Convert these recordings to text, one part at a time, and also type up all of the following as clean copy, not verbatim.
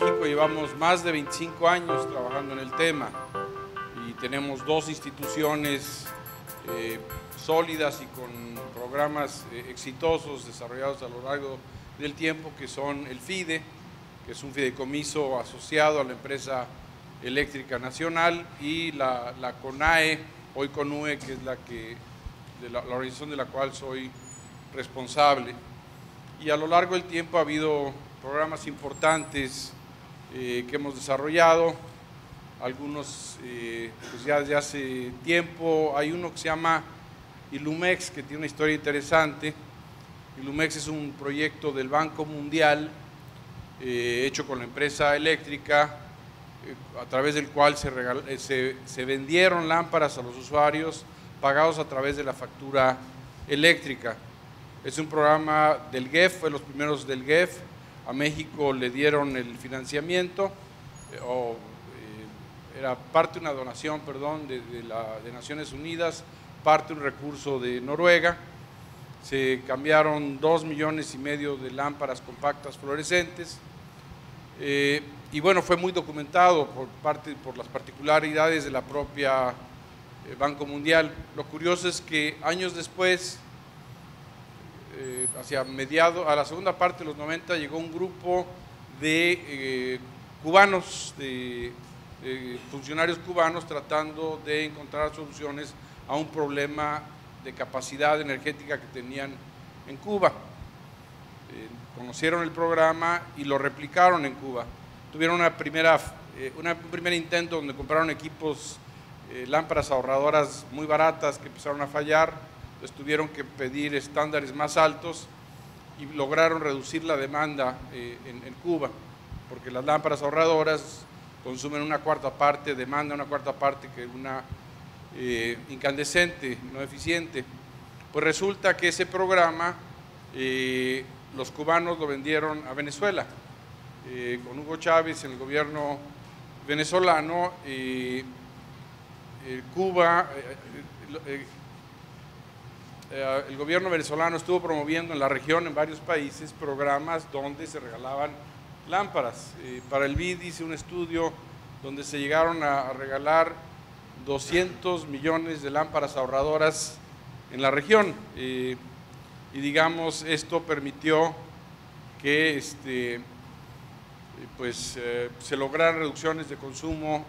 México llevamos más de 25 años trabajando en el tema y tenemos dos instituciones sólidas y con programas exitosos desarrollados a lo largo del tiempo, que son el FIDE, que es un fideicomiso asociado a la empresa eléctrica nacional, y la CONAE, hoy CONUE, que es la organización de la cual soy responsable. Y a lo largo del tiempo ha habido programas importantes que hemos desarrollado, algunos pues ya desde hace tiempo. Hay uno que se llama Ilumex, que tiene una historia interesante. Ilumex es un proyecto del Banco Mundial hecho con la empresa eléctrica, a través del cual se vendieron lámparas a los usuarios pagados a través de la factura eléctrica. Es un programa del GEF, fue los primeros del GEF. A México le dieron el financiamiento, era parte de una donación, perdón, de Naciones Unidas, parte de un recurso de Noruega. Se cambiaron 2,5 millones de lámparas compactas fluorescentes. Y bueno, fue muy documentado por las particularidades de la propia Banco Mundial. Lo curioso es que años después, a la segunda parte de los 90, llegó un grupo de cubanos, de funcionarios cubanos, tratando de encontrar soluciones a un problema de capacidad energética que tenían en Cuba. Conocieron el programa y lo replicaron en Cuba. Tuvieron un primer intento donde compraron equipos, lámparas ahorradoras muy baratas que empezaron a fallar. Les tuvieron que pedir estándares más altos y lograron reducir la demanda en Cuba, porque las lámparas ahorradoras consumen una cuarta parte, demanda una cuarta parte que una incandescente, no eficiente. Pues resulta que ese programa los cubanos lo vendieron a Venezuela, con Hugo Chávez en el gobierno venezolano. Cuba, el gobierno venezolano estuvo promoviendo en la región, en varios países, programas donde se regalaban lámparas. Para el BID hice un estudio donde se llegaron a regalar 200 millones de lámparas ahorradoras en la región. Y digamos, esto permitió que se lograran reducciones de consumo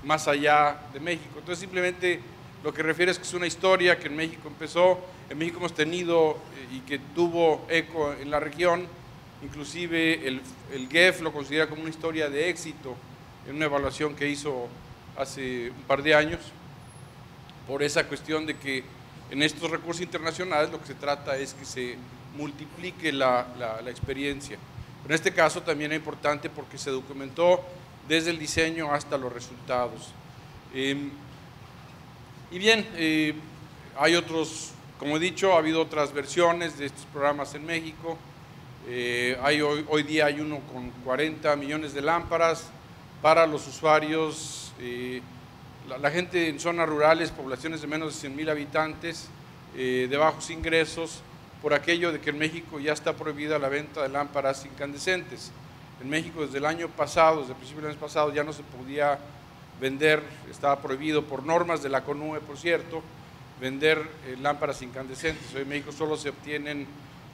más allá de México. Entonces, simplemente lo que refiere es que es una historia que en México empezó, en México hemos tenido y que tuvo eco en la región. Inclusive el GEF lo considera como una historia de éxito en una evaluación que hizo hace un par de años, por esa cuestión de que en estos recursos internacionales lo que se trata es que se multiplique la experiencia. Pero en este caso también es importante porque se documentó desde el diseño hasta los resultados. Y bien, hay otros, como he dicho, ha habido otras versiones de estos programas en México. Hoy día hay uno con 40 millones de lámparas para los usuarios, la gente en zonas rurales, poblaciones de menos de 100,000 habitantes, de bajos ingresos, por aquello de que en México ya está prohibida la venta de lámparas incandescentes. En México desde el año pasado, desde el principio del año pasado, ya no se podía vender, estaba prohibido por normas de la CONUE, por cierto, vender lámparas incandescentes. Hoy en México solo se obtienen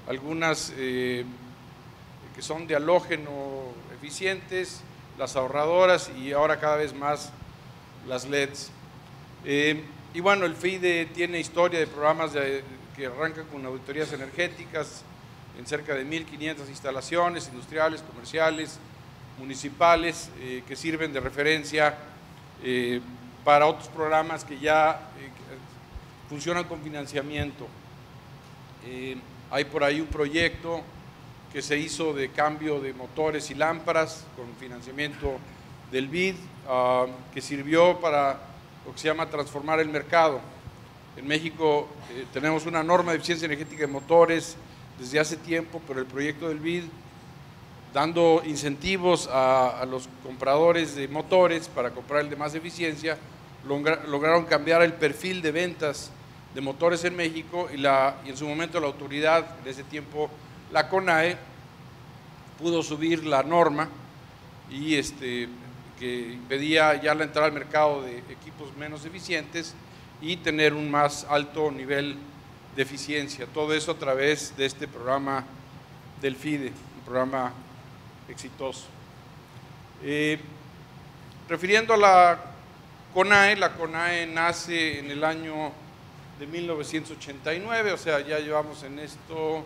algunas que son de halógeno eficientes, las ahorradoras, y ahora cada vez más las LEDs. Y bueno, el FIDE tiene historia de programas que arrancan con auditorías energéticas en cerca de 1,500 instalaciones industriales, comerciales, municipales, que sirven de referencia para otros programas que ya funcionan con financiamiento. Hay por ahí un proyecto que se hizo de cambio de motores y lámparas con financiamiento del BID, que sirvió para lo que se llama transformar el mercado. En México tenemos una norma de eficiencia energética de motores desde hace tiempo, pero el proyecto del BID, dando incentivos a los compradores de motores para comprar el de más eficiencia, lograron cambiar el perfil de ventas de motores en México, y en su momento la autoridad, de ese tiempo la CONAE, pudo subir la norma y que impedía ya la entrada al mercado de equipos menos eficientes y tener un más alto nivel de eficiencia. Todo eso a través de este programa del FIDE, un programa exitoso. Refiriendo a la CONAE nace en el año de 1989, o sea, ya llevamos en esto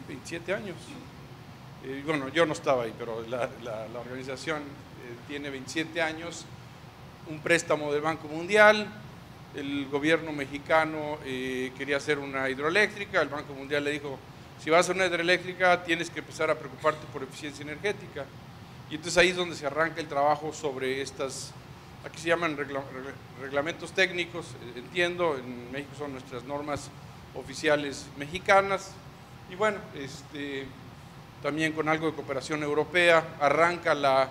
27 años. Bueno, yo no estaba ahí, pero la organización tiene 27 años, un préstamo del Banco Mundial. El gobierno mexicano quería hacer una hidroeléctrica, el Banco Mundial le dijo, si vas a hacer una hidroeléctrica tienes que empezar a preocuparte por eficiencia energética. Y entonces ahí es donde se arranca el trabajo sobre estas, aquí se llaman reglamentos técnicos, entiendo, en México son nuestras normas oficiales mexicanas, y bueno, también con algo de cooperación europea, arranca la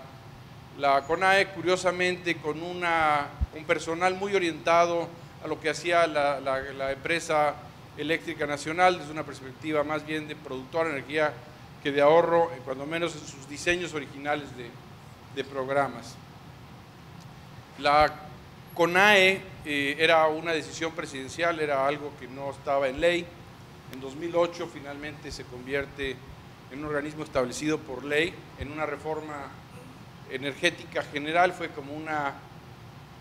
CONAE, curiosamente con un personal muy orientado a lo que hacía la empresa eléctrica nacional, desde una perspectiva más bien de productora de energía que de ahorro, cuando menos en sus diseños originales de programas. La CONAE era una decisión presidencial, era algo que no estaba en ley. En 2008 finalmente se convierte en un organismo establecido por ley, en una reforma energética general, fue como una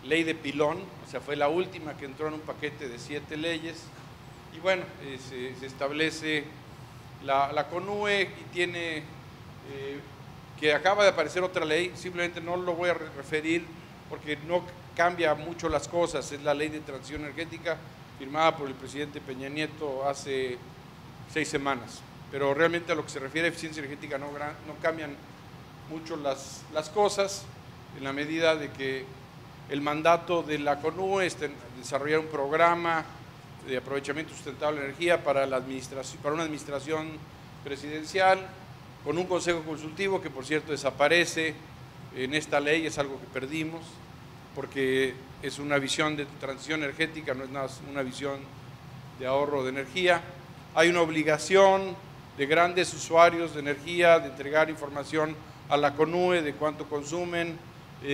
ley de pilón, o sea, fue la última que entró en un paquete de 7 leyes, y bueno, se establece la CONUE y tiene, que acaba de aparecer otra ley, simplemente no lo voy a referir porque no cambia mucho las cosas, es la ley de transición energética firmada por el presidente Peña Nieto hace 6 semanas, pero realmente a lo que se refiere a eficiencia energética no cambian mucho las cosas, en la medida de que el mandato de la CONUE es desarrollar un programa de aprovechamiento sustentable de energía para una administración presidencial, con un consejo consultivo que por cierto desaparece en esta ley, es algo que perdimos, porque es una visión de transición energética, no es nada una visión de ahorro de energía. Hay una obligación de grandes usuarios de energía de entregar información a la CONUE de cuánto consumen,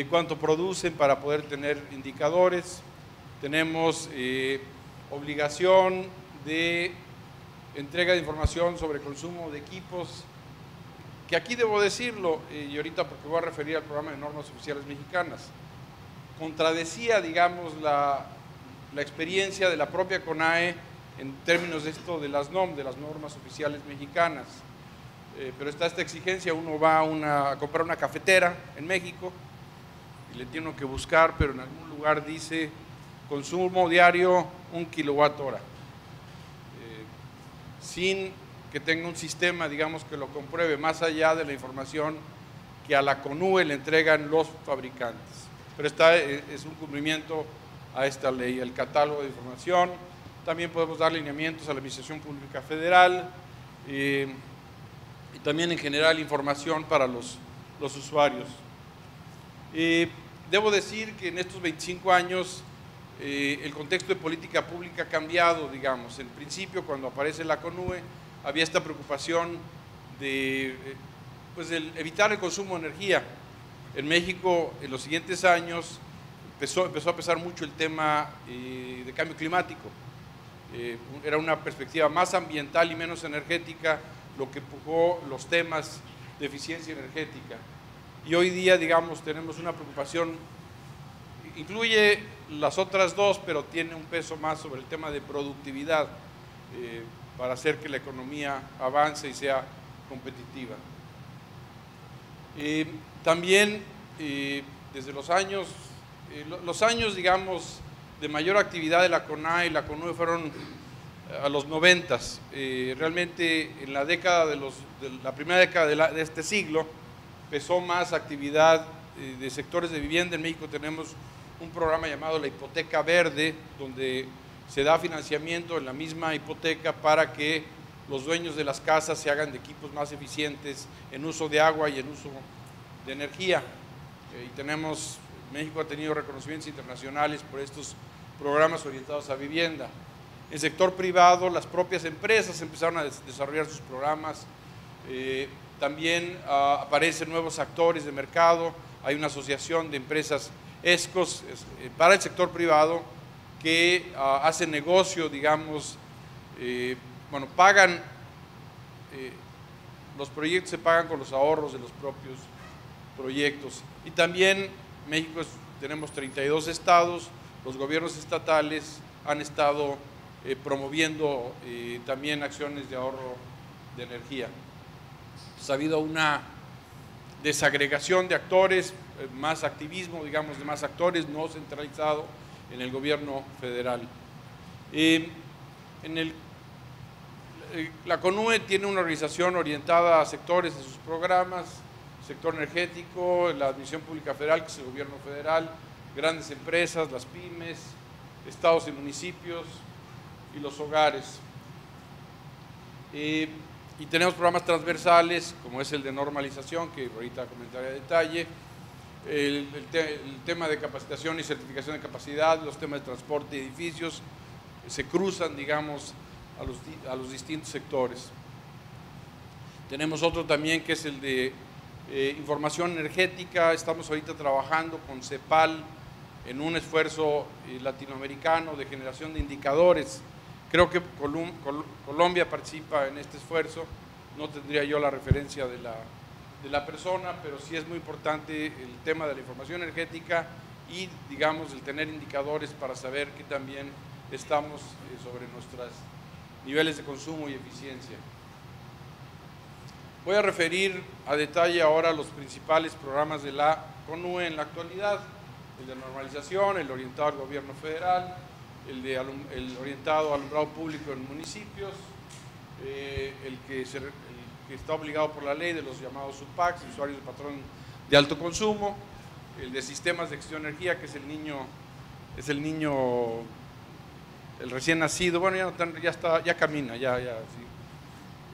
cuánto producen para poder tener indicadores. Tenemos obligación de entrega de información sobre consumo de equipos, que aquí debo decirlo, y ahorita porque voy a referir al programa de normas oficiales mexicanas, contradecía, digamos, la experiencia de la propia CONAE en términos de esto de las normas oficiales mexicanas. Pero está esta exigencia, uno va a comprar una cafetera en México y le tiene que buscar, pero en algún lugar dice consumo diario 1 kWh, sin que tenga un sistema, digamos, que lo compruebe más allá de la información que a la CONUE le entregan los fabricantes. Pero es un cumplimiento a esta ley, el catálogo de información. También podemos dar lineamientos a la Administración Pública Federal y también en general información para los usuarios. Debo decir que en estos 25 años el contexto de política pública ha cambiado, digamos. En principio, cuando aparece la CONUE, había esta preocupación de evitar el consumo de energía. En México, en los siguientes años, empezó a pesar mucho el tema de cambio climático. Era una perspectiva más ambiental y menos energética lo que empujó los temas de eficiencia energética. Y hoy día, digamos, tenemos una preocupación, incluye las otras dos, pero tiene un peso más sobre el tema de productividad para hacer que la economía avance y sea competitiva. También, desde los años, digamos, de mayor actividad de la CONAE y la CONUE fueron a los 90s. Realmente en la década de la primera década de este siglo empezó más actividad de sectores de vivienda. En México tenemos un programa llamado la hipoteca verde, donde se da financiamiento en la misma hipoteca para que los dueños de las casas se hagan de equipos más eficientes en uso de agua y en uso de energía. México ha tenido reconocimientos internacionales por estos programas orientados a vivienda. En el sector privado, las propias empresas empezaron a desarrollar sus programas. También aparecen nuevos actores de mercado. Hay una asociación de empresas ESCOs para el sector privado que hacen negocio, digamos, bueno, pagan, los proyectos se pagan con los ahorros de los propios proyectos. Y también México tenemos 32 estados, los gobiernos estatales han estado promoviendo también acciones de ahorro de energía. Pues ha habido una desagregación de actores, más activismo, digamos, de más actores, no centralizado en el gobierno federal. La CONUE tiene una organización orientada a sectores de sus programas, sector energético, la Administración Pública Federal, que es el gobierno federal, grandes empresas, las pymes, estados y municipios y los hogares. Y tenemos programas transversales, como es el de normalización, que ahorita comentaré a detalle, el tema de capacitación y certificación de capacidad, los temas de transporte y edificios, se cruzan, digamos, a los distintos sectores. Tenemos otro también que es el de información energética. Estamos ahorita trabajando con CEPAL en un esfuerzo latinoamericano de generación de indicadores. Creo que Colombia participa en este esfuerzo, no tendría yo la referencia de la persona, pero sí es muy importante el tema de la información energética y, digamos, el tener indicadores para saber que también estamos sobre nuestros niveles de consumo y eficiencia. Voy a referir a detalle ahora los principales programas de la CONUE en la actualidad: el de normalización, el orientado al gobierno federal, el orientado al alumbrado público en municipios, el que está obligado por la ley de los llamados UPACs, usuarios de patrón de alto consumo, el de sistemas de gestión de energía, que es el niño, el recién nacido, bueno, ya camina, sí,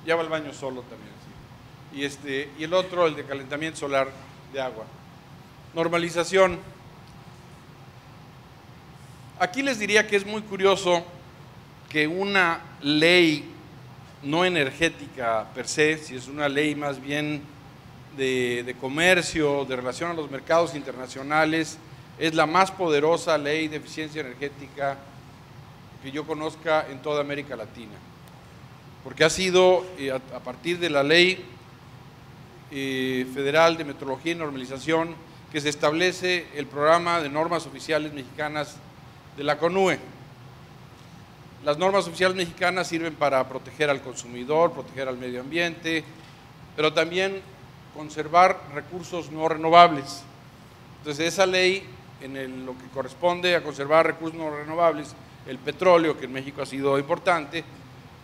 ya va al baño solo también, sí. Y el otro, el de calentamiento solar de agua. Normalización. Aquí les diría que es muy curioso que una ley no energética per se, si es una ley más bien de comercio, de relación a los mercados internacionales, es la más poderosa ley de eficiencia energética que yo conozca en toda América Latina, porque ha sido a partir de la Ley Federal de Metrología y Normalización que se establece el programa de normas oficiales mexicanas de la CONUE. Las normas oficiales mexicanas sirven para proteger al consumidor, proteger al medio ambiente, pero también conservar recursos no renovables. Entonces, esa ley, lo que corresponde a conservar recursos no renovables, el petróleo, que en México ha sido importante,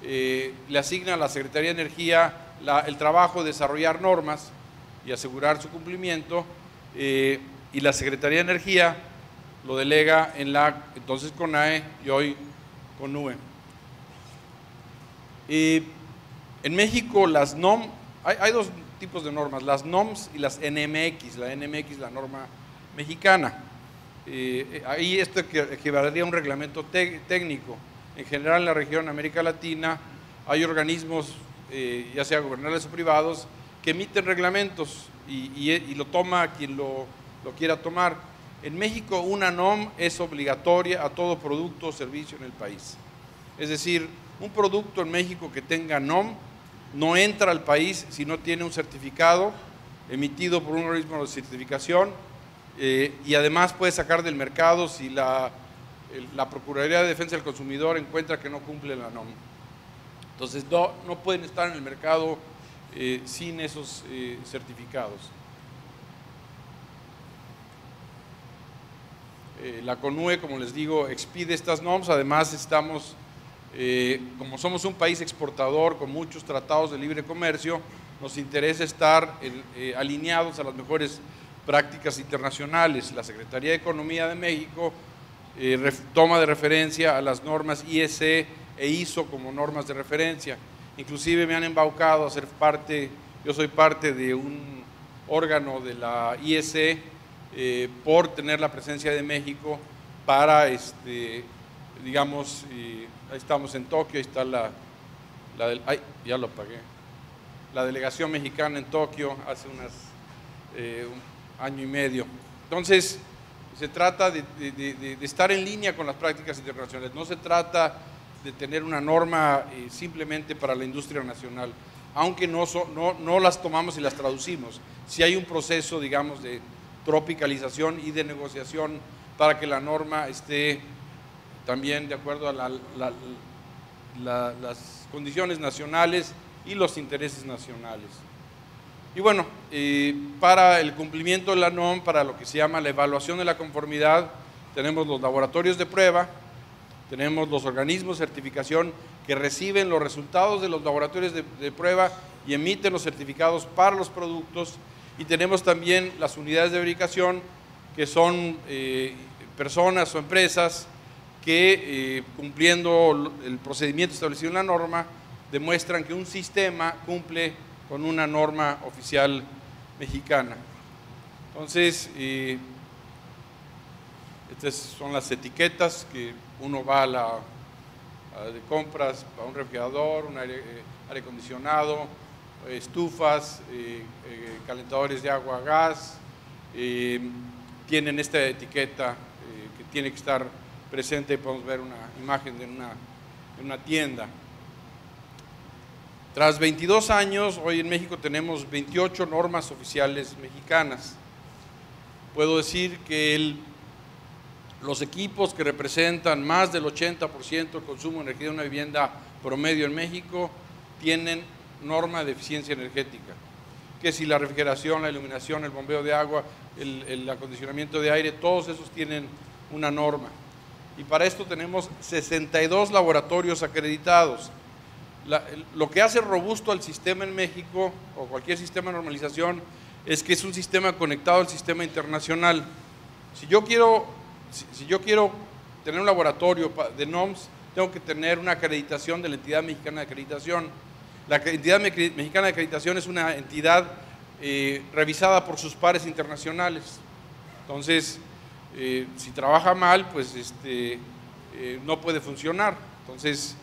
le asigna a la Secretaría de Energía el trabajo de desarrollar normas y asegurar su cumplimiento, y la Secretaría de Energía lo delega en la entonces CONAE y hoy CONUE. En México las NOM, hay dos tipos de normas, las NOMS y las NMX. La NMX, la norma mexicana. Ahí esto equivaldría a un reglamento técnico. En general en la región América Latina hay organismos, ya sea gubernamentales o privados, que emiten reglamentos y lo toma quien lo quiera tomar. En México una NOM es obligatoria a todo producto o servicio en el país. Es decir, un producto en México que tenga NOM no entra al país si no tiene un certificado emitido por un organismo de certificación, y además puede sacar del mercado si la Procuraduría de Defensa del Consumidor encuentra que no cumple la NOM. Entonces no pueden estar en el mercado sin esos certificados. La CONUE, como les digo, expide estas normas. Además estamos, como somos un país exportador con muchos tratados de libre comercio, nos interesa estar alineados a las mejores prácticas internacionales. La Secretaría de Economía de México toma de referencia a las normas IEC e ISO como normas de referencia. Inclusive me han embaucado a ser parte, yo soy parte de un órgano de la IEC por tener la presencia de México para, digamos, ahí estamos en Tokio, ahí está la del, ay, ya lo apagué. la delegación mexicana en Tokio hace un año y medio. Entonces, se trata de estar en línea con las prácticas internacionales, no se trata de tener una norma simplemente para la industria nacional, aunque no las tomamos y las traducimos. Sí hay un proceso, digamos, de tropicalización y de negociación para que la norma esté también de acuerdo a las condiciones nacionales y los intereses nacionales. Y bueno, para el cumplimiento de la NOM, para lo que se llama la evaluación de la conformidad, tenemos los laboratorios de prueba, tenemos los organismos de certificación que reciben los resultados de los laboratorios de prueba y emiten los certificados para los productos, y tenemos también las unidades de verificación, que son personas o empresas que cumpliendo el procedimiento establecido en la norma, demuestran que un sistema cumple con una norma oficial mexicana. Entonces, estas son las etiquetas que uno va de compras a un refrigerador, un aire acondicionado, estufas, calentadores de agua a gas, tienen esta etiqueta que tiene que estar presente. Podemos ver una imagen de una tienda. Tras 22 años, hoy en México tenemos 28 normas oficiales mexicanas. Puedo decir que los equipos que representan más del 80% del consumo de energía de una vivienda promedio en México tienen norma de eficiencia energética. Que si la refrigeración, la iluminación, el bombeo de agua, el acondicionamiento de aire, todos esos tienen una norma. Y para esto tenemos 62 laboratorios acreditados. Lo que hace robusto al sistema en México, o cualquier sistema de normalización, es que es un sistema conectado al sistema internacional. Si yo quiero tener un laboratorio de NOMS, tengo que tener una acreditación de la Entidad Mexicana de Acreditación. La Entidad Mexicana de Acreditación es una entidad revisada por sus pares internacionales. Entonces, si trabaja mal, pues no puede funcionar. Entonces,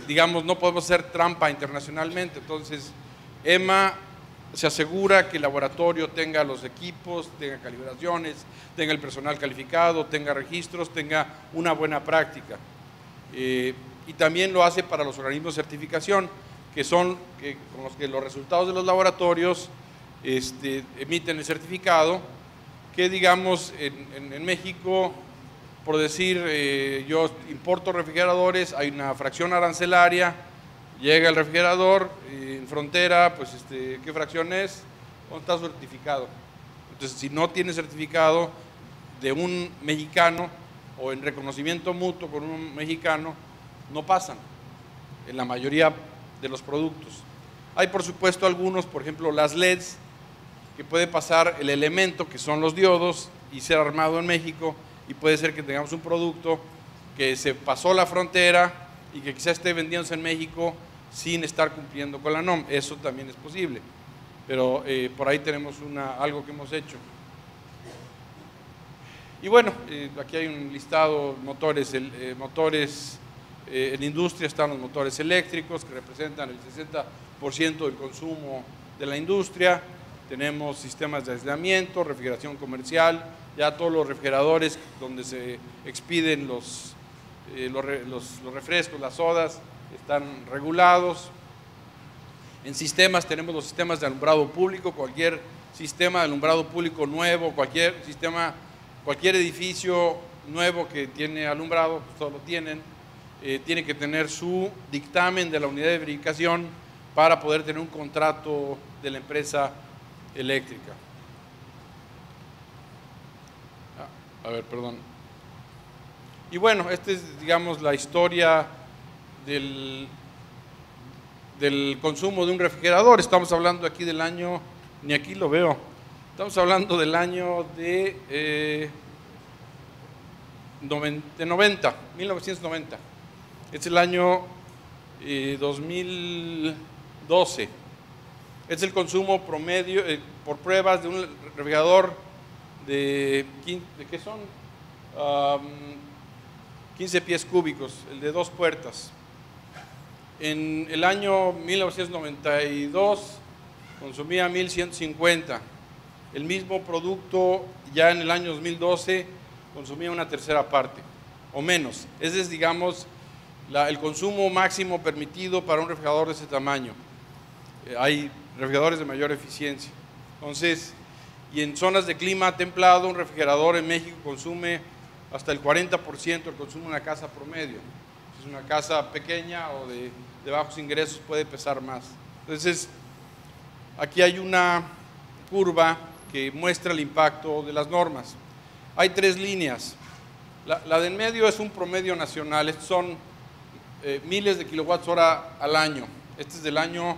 digamos, no podemos hacer trampa internacionalmente. Entonces, EMA se asegura que el laboratorio tenga los equipos, tenga calibraciones, tenga el personal calificado, tenga registros, tenga una buena práctica. Y también lo hace para los organismos de certificación, que son con los que los resultados de los laboratorios emiten el certificado, que digamos en México, por decir, yo importo refrigeradores, hay una fracción arancelaria, llega el refrigerador en frontera, pues ¿qué fracción es? ¿Dónde está certificado? Entonces, si no tiene certificado de un mexicano o en reconocimiento mutuo con un mexicano, no pasan en la mayoría de los productos. Hay por supuesto algunos, por ejemplo las LEDs, que puede pasar el elemento que son los diodos y ser armado en México, y puede ser que tengamos un producto que se pasó la frontera y que quizás esté vendiéndose en México sin estar cumpliendo con la NOM. Eso también es posible, pero por ahí tenemos algo que hemos hecho. Y bueno, aquí hay un listado de motores, en industria están los motores eléctricos, que representan el 60% del consumo de la industria. Tenemos sistemas de aislamiento, refrigeración comercial, ya todos los refrigeradores donde se expiden los refrescos, las sodas, están regulados. En sistemas tenemos los sistemas de alumbrado público, cualquier sistema de alumbrado público nuevo, cualquier edificio nuevo que tiene alumbrado, pues todos lo tienen, tiene que tener su dictamen de la unidad de verificación para poder tener un contrato de la empresa eléctrica. Perdón. Y bueno, esta es, digamos, la historia del consumo de un refrigerador. Estamos hablando aquí del año, ni aquí lo veo, estamos hablando del año de 1990. Es el año 2012. Es el consumo promedio por pruebas de un refrigerador ¿qué son? 15 pies cúbicos, el de 2 puertas. En el año 1992 consumía 1.150. El mismo producto ya en el año 2012 consumía una tercera parte o menos. Ese es, digamos, el consumo máximo permitido para un refrigerador de ese tamaño. Hay refrigeradores de mayor eficiencia. Entonces, y en zonas de clima templado, un refrigerador en México consume hasta el 40% del consumo de una casa promedio. Si es una casa pequeña o de bajos ingresos, puede pesar más. Entonces, aquí hay una curva que muestra el impacto de las normas. Hay tres líneas. La de en medio es un promedio nacional. Estos son miles de kilowatts hora al año. Este es del año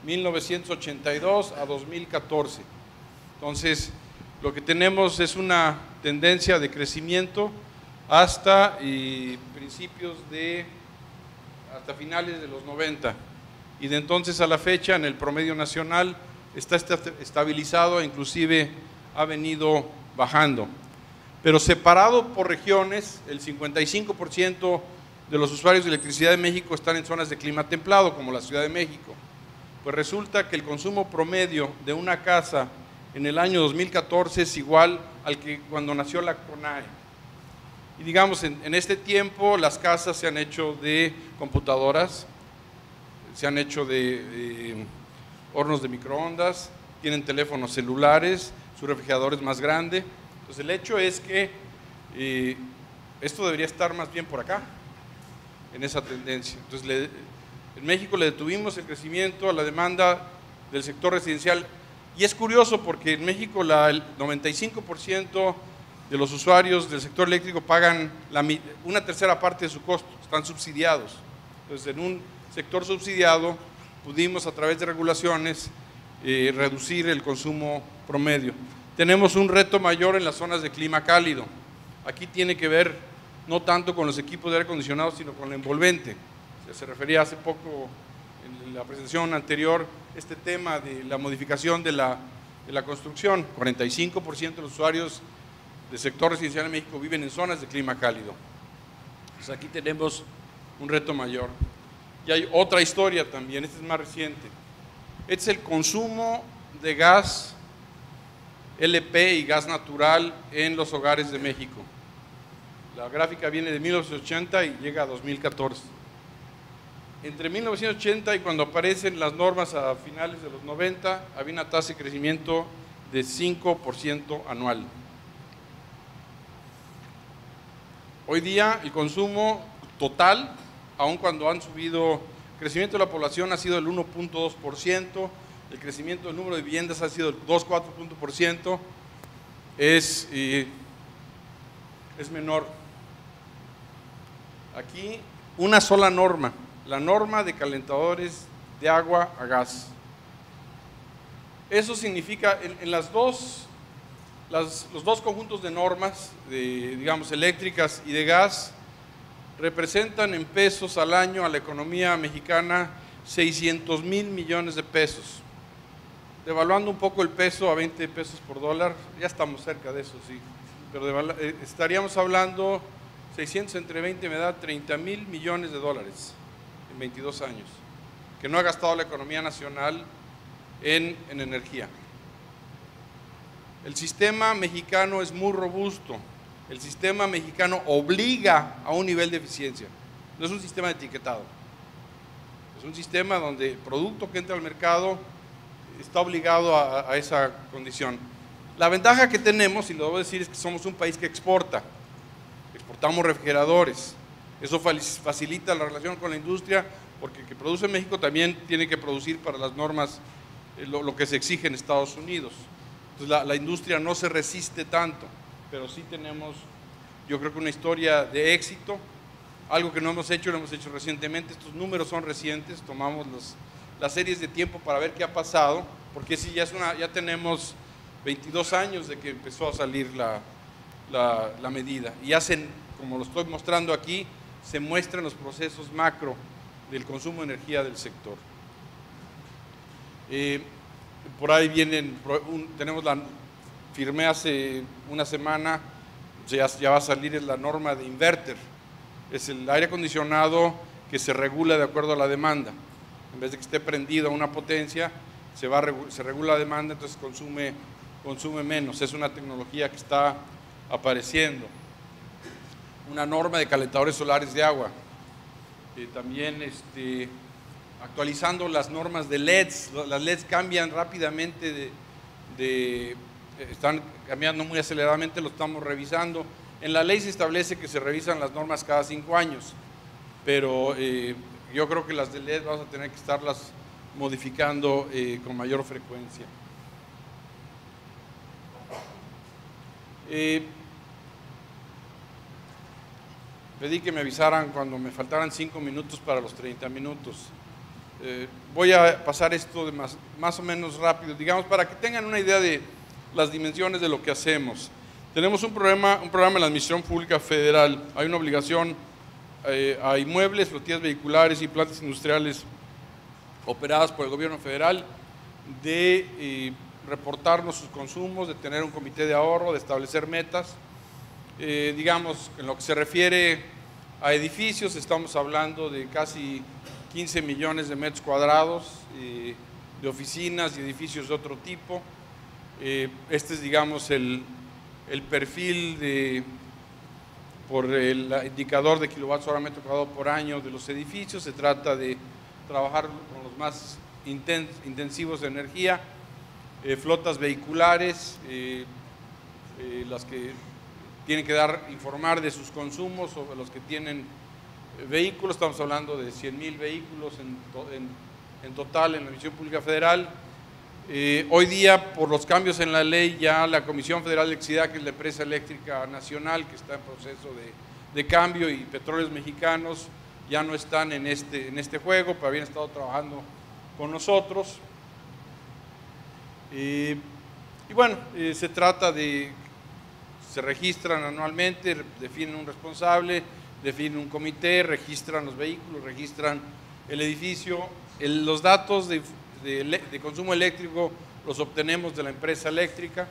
1982 a 2014. Entonces, lo que tenemos es una tendencia de crecimiento hasta hasta finales de los 90. Y de entonces a la fecha, en el promedio nacional, está estabilizado e inclusive ha venido bajando. Pero separado por regiones, el 55% de los usuarios de electricidad de México están en zonas de clima templado, como la Ciudad de México. Pues resulta que el consumo promedio de una casa en el año 2014 es igual al que cuando nació la CONAE. Y digamos, en este tiempo las casas se han hecho de computadoras, se han hecho de hornos de microondas, tienen teléfonos celulares, su refrigerador es más grande. Entonces el hecho es que esto debería estar más bien por acá, en esa tendencia. Entonces en México le detuvimos el crecimiento a la demanda del sector residencial. Y es curioso porque en México el 95% de los usuarios del sector eléctrico pagan una tercera parte de su costo, están subsidiados. Entonces, en un sector subsidiado pudimos a través de regulaciones reducir el consumo promedio. Tenemos un reto mayor en las zonas de clima cálido. Aquí tiene que ver no tanto con los equipos de aire acondicionado, sino con la envolvente. Se refería hace poco en la presentación anterior este tema de la modificación de la construcción. 45% de los usuarios del sector residencial en México viven en zonas de clima cálido. Entonces aquí tenemos un reto mayor. Y hay otra historia también, esta es más reciente. Este es el consumo de gas LP y gas natural en los hogares de México. La gráfica viene de 1980 y llega a 2014. Entre 1980 y cuando aparecen las normas a finales de los 90, había una tasa de crecimiento de 5% anual. Hoy día el consumo total, aun cuando han subido, el crecimiento de la población ha sido del 1.2%, el crecimiento del número de viviendas ha sido del 2,4%, es menor. Aquí una sola norma, la norma de calentadores de agua a gas. Eso significa, en los dos conjuntos de normas, digamos eléctricas y de gas, representan en pesos al año a la economía mexicana 600,000 millones de pesos. Devaluando un poco el peso a 20 pesos por dólar, ya estamos cerca de eso, sí, pero estaríamos hablando 600 entre 20 me da 30,000 millones de dólares en 22 años, que no ha gastado la economía nacional en energía. El sistema mexicano es muy robusto, el sistema mexicano obliga a un nivel de eficiencia, no es un sistema de etiquetado, es un sistema donde el producto que entra al mercado está obligado a esa condición. La ventaja que tenemos, y lo debo decir, es que somos un país que exportamos refrigeradores, eso facilita la relación con la industria, porque el que produce en México también tiene que producir para las normas lo que se exige en Estados Unidos. Entonces la industria no se resiste tanto, pero sí tenemos, yo creo que una historia de éxito, algo que no hemos hecho, lo hemos hecho recientemente. Estos números son recientes, tomamos las series de tiempo para ver qué ha pasado, porque sí, ya tenemos 22 años de que empezó a salir la medida, y como lo estoy mostrando aquí, se muestran los procesos macro del consumo de energía del sector. Por ahí firmé hace una semana, ya va a salir la norma de inverter. Es el aire acondicionado que se regula de acuerdo a la demanda. En vez de que esté prendido a una potencia, se regula la demanda, entonces consume menos. Es una tecnología que está apareciendo. Una norma de calentadores solares de agua. También actualizando las normas de LEDs. Las LEDs cambian rápidamente, están cambiando muy aceleradamente, lo estamos revisando. En la ley se establece que se revisan las normas cada 5 años, pero yo creo que las de LED vamos a tener que estarlas modificando con mayor frecuencia. Pedí que me avisaran cuando me faltaran 5 minutos para los 30 minutos. Voy a pasar esto de más o menos rápido, digamos, para que tengan una idea de las dimensiones de lo que hacemos. Tenemos un programa en la Administración Pública Federal. Hay una obligación a inmuebles, flotillas vehiculares y plantas industriales operadas por el gobierno federal de reportarnos sus consumos, de tener un comité de ahorro, de establecer metas. Digamos, en lo que se refiere a edificios, estamos hablando de casi 15 millones de metros cuadrados de oficinas y edificios de otro tipo. Este es, digamos, el perfil por el indicador de kilowatts hora metro cuadrado por año de los edificios. Se trata de trabajar con los más intensivos de energía, flotas vehiculares, las que tienen que informar de sus consumos, o los que tienen vehículos. Estamos hablando de 100,000 vehículos en total en la Administración Pública Federal. Hoy día, por los cambios en la ley, ya la Comisión Federal de Electricidad, que es la empresa eléctrica nacional, que está en proceso de cambio, y Petróleos Mexicanos ya no están en este juego, pero habían estado trabajando con nosotros. Y bueno, se trata se registran anualmente, definen un responsable, definen un comité, registran los vehículos, registran el edificio. Los datos de consumo eléctrico los obtenemos de la empresa eléctrica.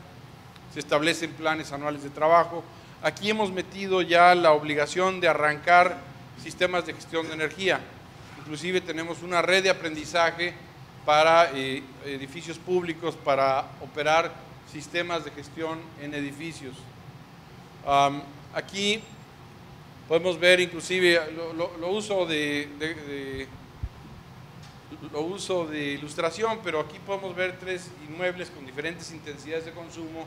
Se establecen planes anuales de trabajo. Aquí hemos metido ya la obligación de arrancar sistemas de gestión de energía. Inclusive tenemos una red de aprendizaje para edificios públicos para operar sistemas de gestión en edificios. Aquí podemos ver inclusive lo uso de ilustración, pero aquí podemos ver 3 inmuebles con diferentes intensidades de consumo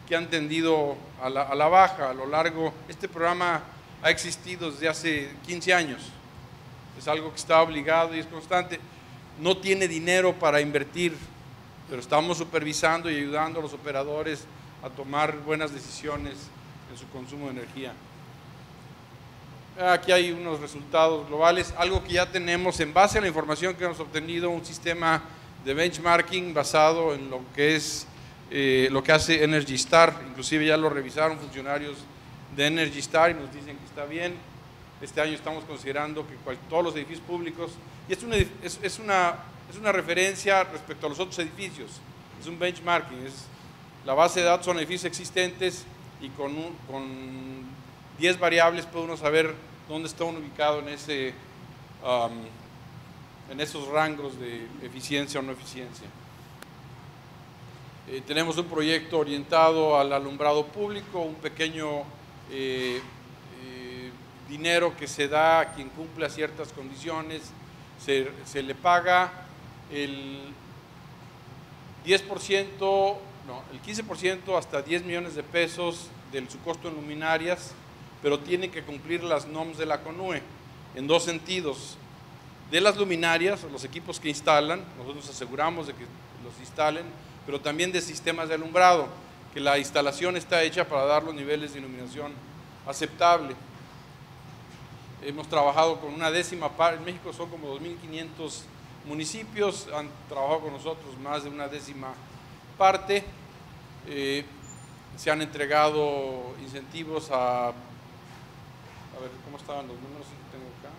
que han tendido a la baja a lo largo. Este programa ha existido desde hace 15 años. Es algo que está obligado y es constante. No tiene dinero para invertir, pero estamos supervisando y ayudando a los operadores a tomar buenas decisiones en su consumo de energía. Aquí hay unos resultados globales, algo que ya tenemos en base a la información que hemos obtenido, un sistema de benchmarking basado en lo que hace Energy Star. Inclusive ya lo revisaron funcionarios de Energy Star y nos dicen que está bien. Este año estamos considerando que todos los edificios públicos, y es una referencia respecto a los otros edificios, es un benchmarking, la base de datos son edificios existentes, y con 10 variables puede uno saber dónde está uno ubicado en esos rangos de eficiencia o no eficiencia. Tenemos un proyecto orientado al alumbrado público, un pequeño dinero que se da a quien cumpla ciertas condiciones. Se le paga el 10%, el 15% hasta 10 millones de pesos de su costo en luminarias, pero tiene que cumplir las NOMS de la CONUE en 2 sentidos. De las luminarias, los equipos que instalan, nosotros nos aseguramos de que los instalen, pero también de sistemas de alumbrado, que la instalación está hecha para dar los niveles de iluminación aceptable. Hemos trabajado con una décima parte, en México son como 2.500 municipios, han trabajado con nosotros más de una décima parte. Se han entregado incentivos a ver cómo estaban los números que tengo acá,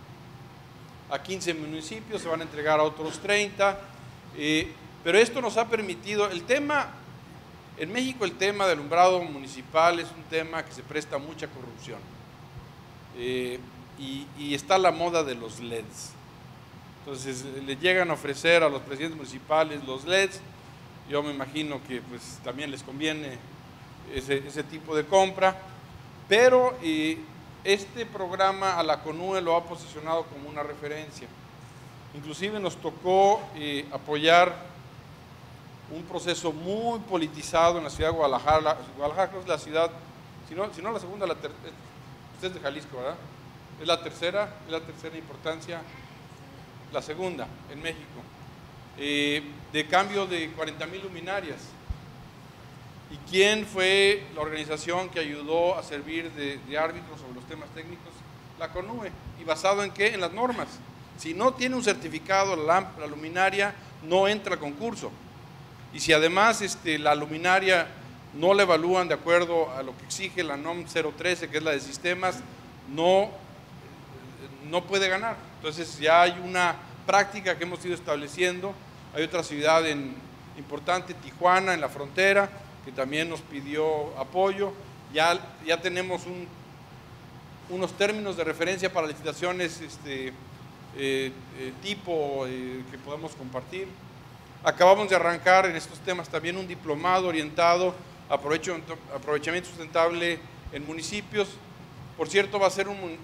a 15 municipios, se van a entregar a otros 30, pero esto nos ha permitido, en México el tema de alumbrado municipal es un tema que se presta a mucha corrupción. y está la moda de los LEDs. Entonces le llegan a ofrecer a los presidentes municipales los LEDs. Yo me imagino que pues también les conviene ese tipo de compra, pero este programa a la CONUE lo ha posicionado como una referencia. Inclusive nos tocó apoyar un proceso muy politizado en la ciudad de Guadalajara. Guadalajara creo que es la ciudad, si no la segunda, usted es de Jalisco, ¿verdad? Es la tercera importancia, la segunda en México, de cambio de 40,000 luminarias. ¿Y quién fue la organización que ayudó a servir de árbitro sobre los temas técnicos? La CONUE. ¿Y basado en qué? En las normas. Si no tiene un certificado la luminaria, no entra al concurso. Y si además la luminaria no la evalúan de acuerdo a lo que exige la NOM 013, que es la de sistemas, no puede ganar. Entonces ya hay una práctica que hemos ido estableciendo. Hay otra ciudad importante, Tijuana, en la frontera, que también nos pidió apoyo. Ya tenemos unos términos de referencia para licitaciones que podemos compartir. Acabamos de arrancar en estos temas también un diplomado orientado a aprovechamiento sustentable en municipios. Por cierto, va a ser un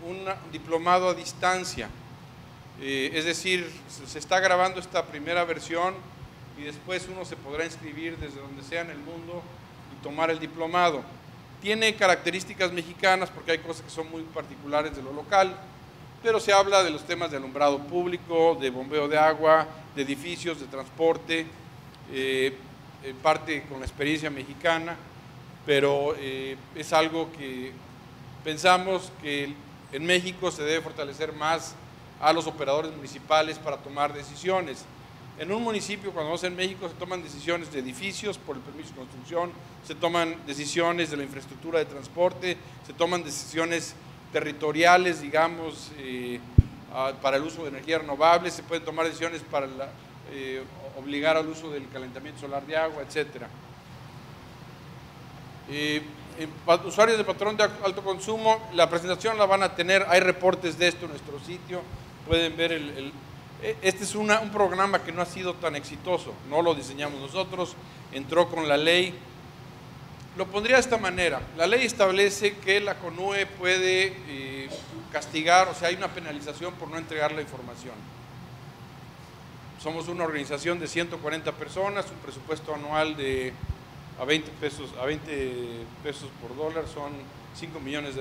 diplomado a distancia, es decir, se está grabando esta primera versión y después uno se podrá inscribir desde donde sea en el mundo y tomar el diplomado. Tiene características mexicanas porque hay cosas que son muy particulares de lo local, pero se habla de los temas de alumbrado público, de bombeo de agua, de edificios, de transporte, parte con la experiencia mexicana, pero es algo que pensamos que en México se debe fortalecer más a los operadores municipales para tomar decisiones. En un municipio, cuando vamos en México, se toman decisiones de edificios por el permiso de construcción, se toman decisiones de la infraestructura de transporte, se toman decisiones territoriales, digamos, para el uso de energías renovables, se pueden tomar decisiones para obligar al uso del calentamiento solar de agua, etc. Usuarios de patrón de alto consumo, la presentación la van a tener, hay reportes de esto en nuestro sitio, pueden ver este es un programa que no ha sido tan exitoso, no lo diseñamos nosotros, entró con la ley. Lo pondría de esta manera: la ley establece que la CONUE puede castigar, o sea, hay una penalización por no entregar la información. Somos una organización de 140 personas, un presupuesto anual a 20 pesos por dólar, son $5 millones.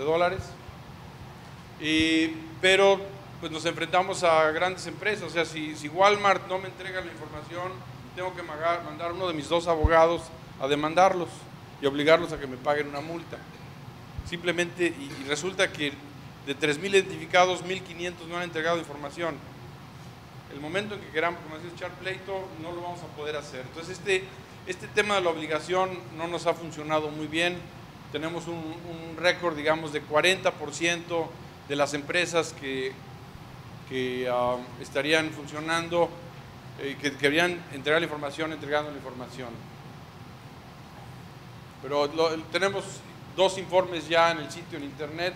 Pero pues nos enfrentamos a grandes empresas, o sea, si Walmart no me entrega la información, tengo que mandar a uno de mis 2 abogados a demandarlos y obligarlos a que me paguen una multa. Simplemente, y resulta que de 3,000 identificados, 1,500 no han entregado información. El momento en que queramos, como decir, echar pleito, no lo vamos a poder hacer. Entonces este tema de la obligación no nos ha funcionado muy bien. Tenemos un récord, digamos, de 40% de las empresas que estarían funcionando, que deberían entregar la información, entregando la información. Pero tenemos 2 informes ya en el sitio, en internet,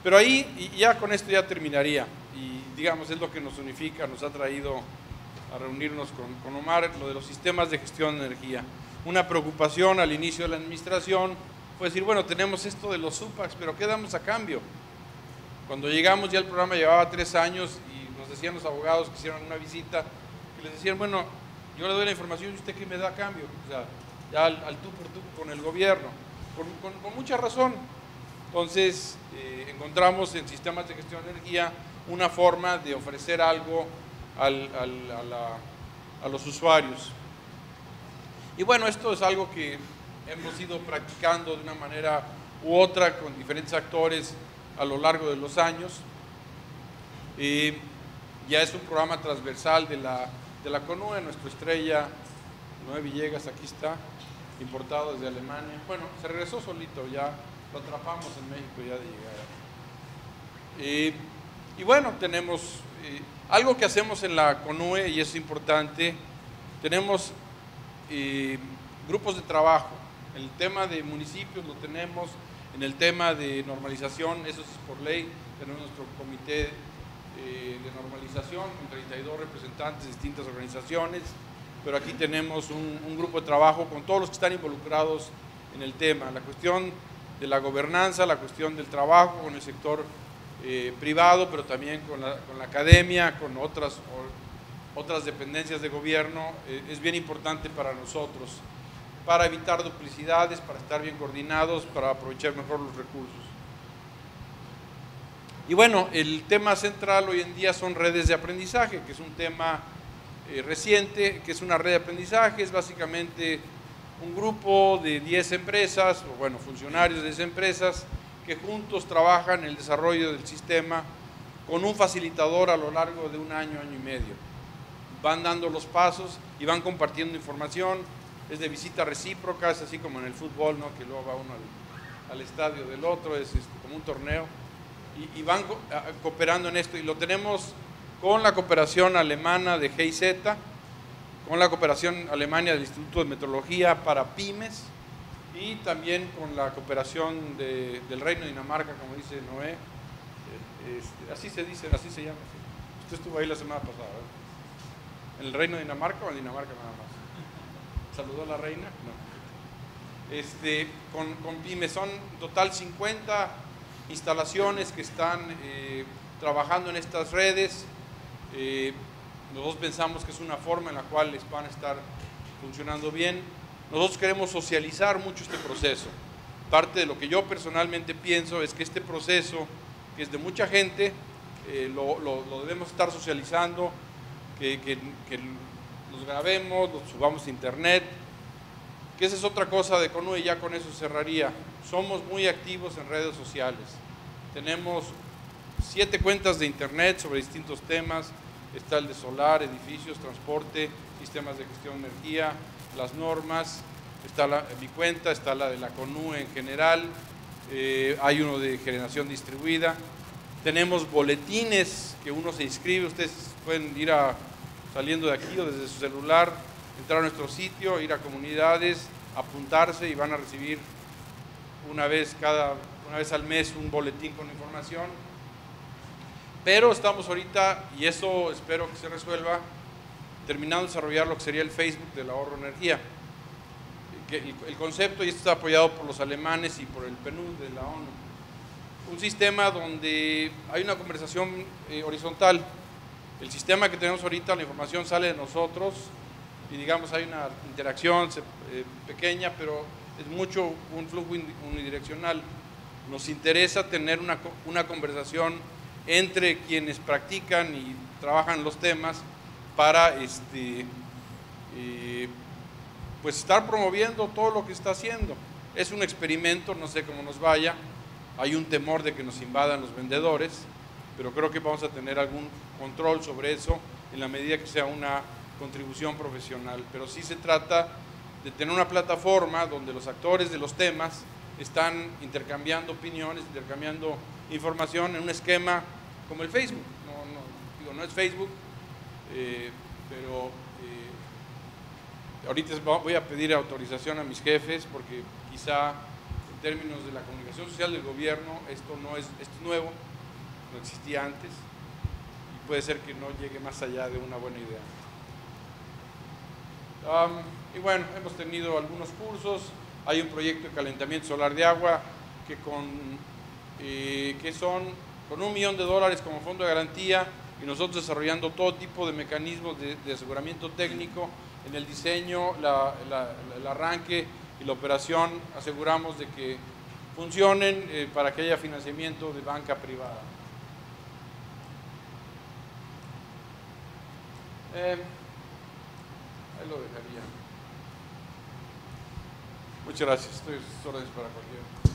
pero ahí, y ya con esto ya terminaría, y digamos es lo que nos unifica, nos ha traído a reunirnos con Omar, lo de los sistemas de gestión de energía. Una preocupación al inicio de la administración fue decir, bueno, tenemos esto de los SUPACs, pero ¿qué damos a cambio? Cuando llegamos ya el programa llevaba 3 años y nos decían los abogados que hicieron una visita, que les decían, bueno, yo le doy la información y usted ¿qué me da a cambio? O sea, ya al tú por tú con el gobierno, con mucha razón. Entonces encontramos en sistemas de gestión de energía una forma de ofrecer algo a los usuarios. Y bueno, esto es algo que hemos ido practicando de una manera u otra con diferentes actores a lo largo de los años. Ya es un programa transversal de la CONUE, nuestra estrella Noé Villegas, aquí está, importado desde Alemania. Bueno, se regresó solito, ya lo atrapamos en México ya de llegar. Y bueno, tenemos algo que hacemos en la CONUE y es importante, tenemos grupos de trabajo. En el tema de municipios lo tenemos, en el tema de normalización, eso es por ley, tenemos nuestro comité de normalización con 32 representantes de distintas organizaciones, pero aquí tenemos un grupo de trabajo con todos los que están involucrados en el tema, la cuestión de la gobernanza, la cuestión del trabajo con el sector privado, pero también con la academia, con otras dependencias de gobierno. Es bien importante para nosotros, para evitar duplicidades, para estar bien coordinados, para aprovechar mejor los recursos. Y bueno, el tema central hoy en día son redes de aprendizaje, que es un tema reciente, que es una red de aprendizaje, es básicamente un grupo de 10 empresas, o bueno, funcionarios de 10 empresas, que juntos trabajan en el desarrollo del sistema con un facilitador a lo largo de un año, año y medio. Van dando los pasos y van compartiendo información, es de visita recíproca, es así como en el fútbol, ¿no? Que luego va uno al estadio del otro, es como un torneo, y van cooperando en esto, y lo tenemos con la cooperación alemana de GIZ, con la cooperación alemana del Instituto de Meteorología para pymes, y también con la cooperación del Reino de Dinamarca, como dice Noé, así se dice, así se llama. Usted estuvo ahí la semana pasada, ¿verdad? ¿En el Reino de Dinamarca o en Dinamarca nada más? ¿Saludó a la reina? No. Con pymes, son en total 50 instalaciones que están trabajando en estas redes. Nosotros pensamos que es una forma en la cual les van a estar funcionando bien. Nosotros queremos socializar mucho este proceso. Parte de lo que yo personalmente pienso es que este proceso, que es de mucha gente, lo debemos estar socializando, que los grabemos, los subamos a internet, que esa es otra cosa de CONUE, y ya con eso cerraría. Somos muy activos en redes sociales. Tenemos 7 cuentas de internet sobre distintos temas. Está el de solar, edificios, transporte, sistemas de gestión de energía, las normas, está mi cuenta, está la de la CONUE en general, hay uno de generación distribuida. Tenemos boletines que uno se inscribe, ustedes pueden ir saliendo de aquí o desde su celular, entrar a nuestro sitio, ir a comunidades, apuntarse y van a recibir una vez al mes un boletín con información. Pero estamos ahorita, y eso espero que se resuelva, terminando de desarrollar lo que sería el Facebook del ahorro de energía. El concepto, y esto está apoyado por los alemanes y por el PNUD de la ONU, un sistema donde hay una conversación horizontal. El sistema que tenemos ahorita, la información sale de nosotros y digamos hay una interacción pequeña, pero es mucho un flujo unidireccional. Nos interesa tener una conversación entre quienes practican y trabajan los temas para pues estar promoviendo todo lo que está haciendo. Es un experimento, no sé cómo nos vaya, hay un temor de que nos invadan los vendedores, pero creo que vamos a tener algún control sobre eso en la medida que sea una contribución profesional. Pero sí se trata de tener una plataforma donde los actores de los temas están intercambiando opiniones, intercambiando información en un esquema como el Facebook. No es Facebook, pero ahorita voy a pedir autorización a mis jefes porque quizá en términos de la comunicación social del gobierno esto es nuevo, no existía antes y puede ser que no llegue más allá de una buena idea. Y bueno, hemos tenido algunos cursos, hay un proyecto de calentamiento solar de agua que son con $1 millón como fondo de garantía, y nosotros desarrollando todo tipo de mecanismos de aseguramiento técnico en el diseño, el arranque y la operación. Aseguramos de que funcionen para que haya financiamiento de banca privada. Ahí lo dejaría. Muchas gracias, estoy a sus órdenes para cualquier